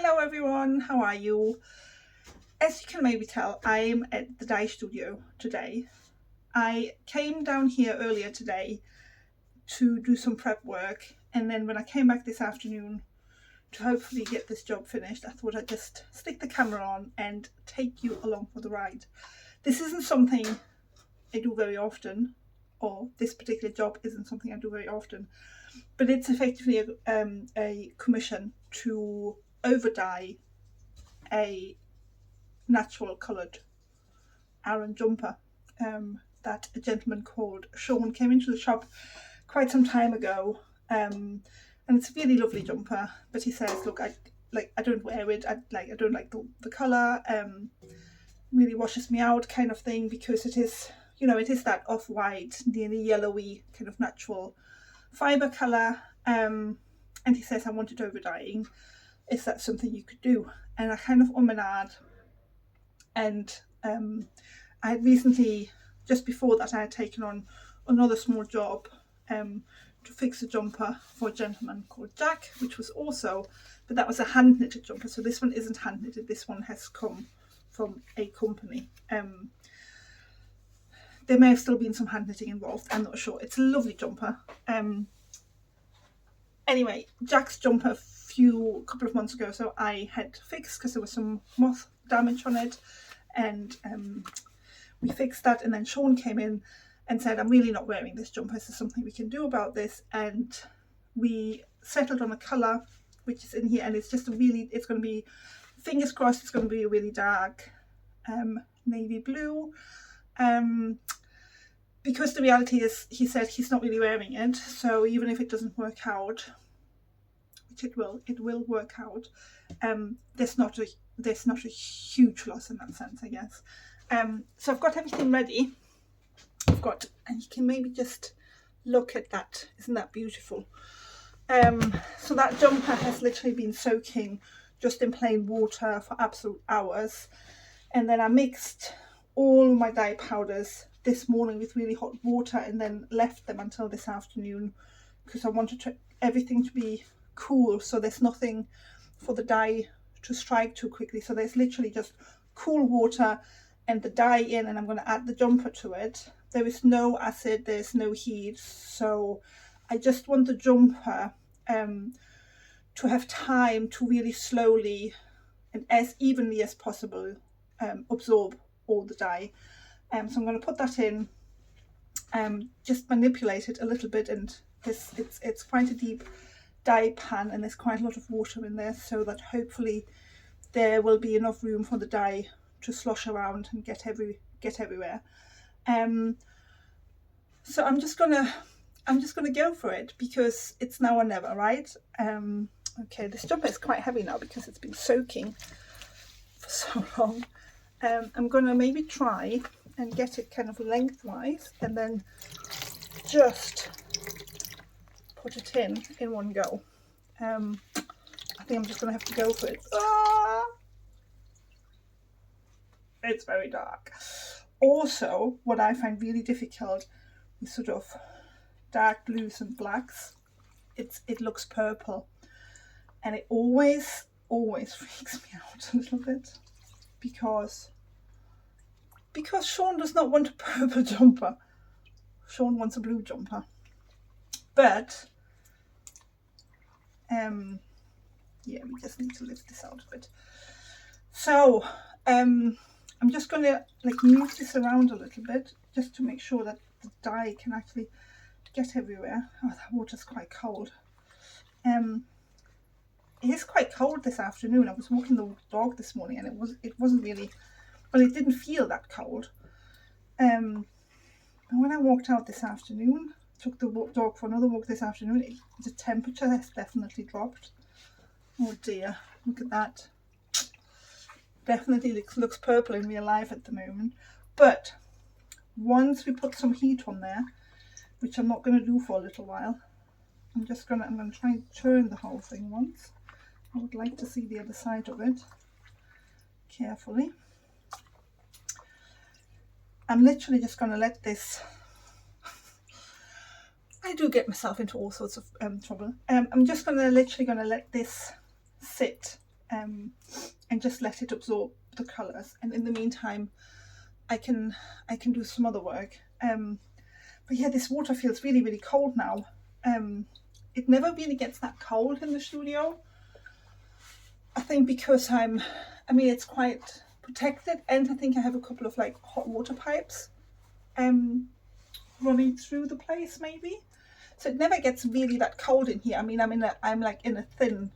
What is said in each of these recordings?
Hello everyone, how are you? As you can maybe tell, I'm at the dye studio today. I came down here earlier today to do some prep work, and then when I came back this afternoon to hopefully get this job finished, I thought I'd just stick the camera on and take you along for the ride. This isn't something I do very often, or this particular job isn't something I do very often, but it's effectively a commission to over dye a natural coloured Aran jumper that a gentleman called Sean came into the shop quite some time ago, and it's a really lovely jumper. But he says, look, I don't wear it. I don't like the colour. Really washes me out, kind of thing, because it is, it is that off-white, nearly yellowy kind of natural fibre colour. And he says, I want it over dyeing. Is that something you could do? And I kind of and ahhed. And I had recently, just before that, I had taken on another small job to fix a jumper for a gentleman called Jack, which was also, but that was a hand knitted jumper. So this one isn't hand knitted. This one has come from a company. There may have still been some hand knitting involved. I'm not sure. It's a lovely jumper. Anyway, Jack's jumper a couple of months ago, so I had fixed because there was some moth damage on it, and we fixed that. And then Sean came in and said, I'm really not wearing this jumper, is there something we can do about this? And we settled on a colour which is in here, and it's just it's going to be, fingers crossed, it's going to be a really dark navy blue, because the reality is, he said he's not really wearing it, so even if it doesn't work out, which it will work out, there's not a huge loss in that sense, I guess. So I've got everything ready. And you can maybe just look at that. Isn't that beautiful? So that jumper has literally been soaking just in plain water for absolute hours. And then I mixed all my dye powders this morning with really hot water and then left them until this afternoon, because I wanted everything to be cool, so there's nothing for the dye to strike too quickly. So there's literally just cool water and the dye in, and I'm going to add the jumper to it. There is no acid, there's no heat, so I just want the jumper to have time to really slowly and as evenly as possible absorb all the dye. So I'm going to put that in, just manipulate it a little bit, and it's quite a deep dye pan and there's quite a lot of water in there, so that hopefully there will be enough room for the dye to slosh around and get everywhere. So I'm just gonna go for it, because it's now or never, right? Okay, this jumper is quite heavy now because it's been soaking for so long. I'm gonna maybe try and get it kind of lengthwise and then just put it in one go. I think I'm just gonna have to go for it. It's very dark. Also, what I find really difficult with sort of dark blues and blacks, it looks purple, and it always freaks me out a little bit, because Sean does not want a purple jumper. Sean wants a blue jumper. But yeah, we just need to lift this out a bit. So I'm just going to move this around a little bit, just to make sure that the dye can actually get everywhere. Oh, that water's quite cold. It is quite cold this afternoon. I was walking the dog this morning, and it wasn't really, well, it didn't feel that cold. And when I walked out this afternoon, took the dog for another walk this afternoon, the temperature has definitely dropped. Oh dear, look at that. Definitely looks purple in real life at the moment. But once we put some heat on there, which I'm not going to do for a little while, I'm going to try and turn the whole thing once. I would like to see the other side of it carefully. I'm literally just going to let this, I do get myself into all sorts of trouble. I'm just literally going to let this sit and just let it absorb the colours. And in the meantime, I can do some other work. But yeah, this water feels really, really cold now. It never really gets that cold in the studio. I think because I mean, it's quite protected, and I think I have a couple of like hot water pipes running through the place maybe. So it never gets really that cold in here. I mean, I'm like in a thin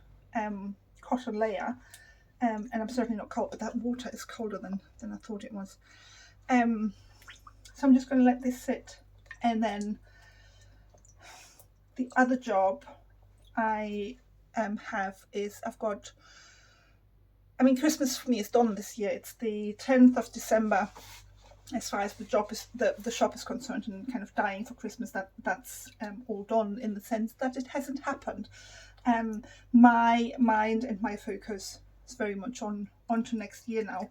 cotton layer, and I'm certainly not cold, but that water is colder than I thought it was. So I'm just going to let this sit, and then the other job I have is I've got, I mean, Christmas for me is done this year. It's the 10th of December as far as the job is, the shop is concerned, and kind of dying for Christmas. That's all done, in the sense that it hasn't happened. My mind and my focus is very much on to next year now,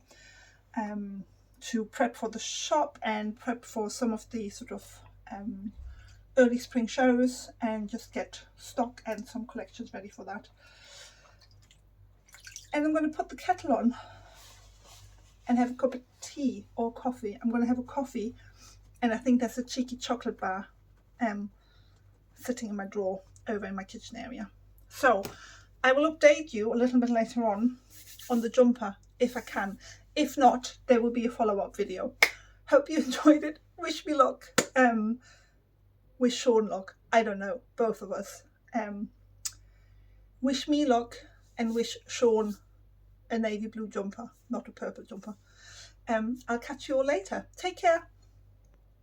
to prep for the shop and prep for some of the sort of early spring shows, and just get stock and some collections ready for that. And I'm going to put the kettle on and have a cup of tea or coffee. I'm going to have a coffee, and I think there's a cheeky chocolate bar sitting in my drawer over in my kitchen area. So I will update you a little bit later on the jumper if I can. If not, there will be a follow-up video. Hope you enjoyed it. Wish me luck. Wish Sean luck. I don't know, both of us. Wish me luck and wish Sean a navy blue jumper, not a purple jumper. I'll catch you all later. Take care.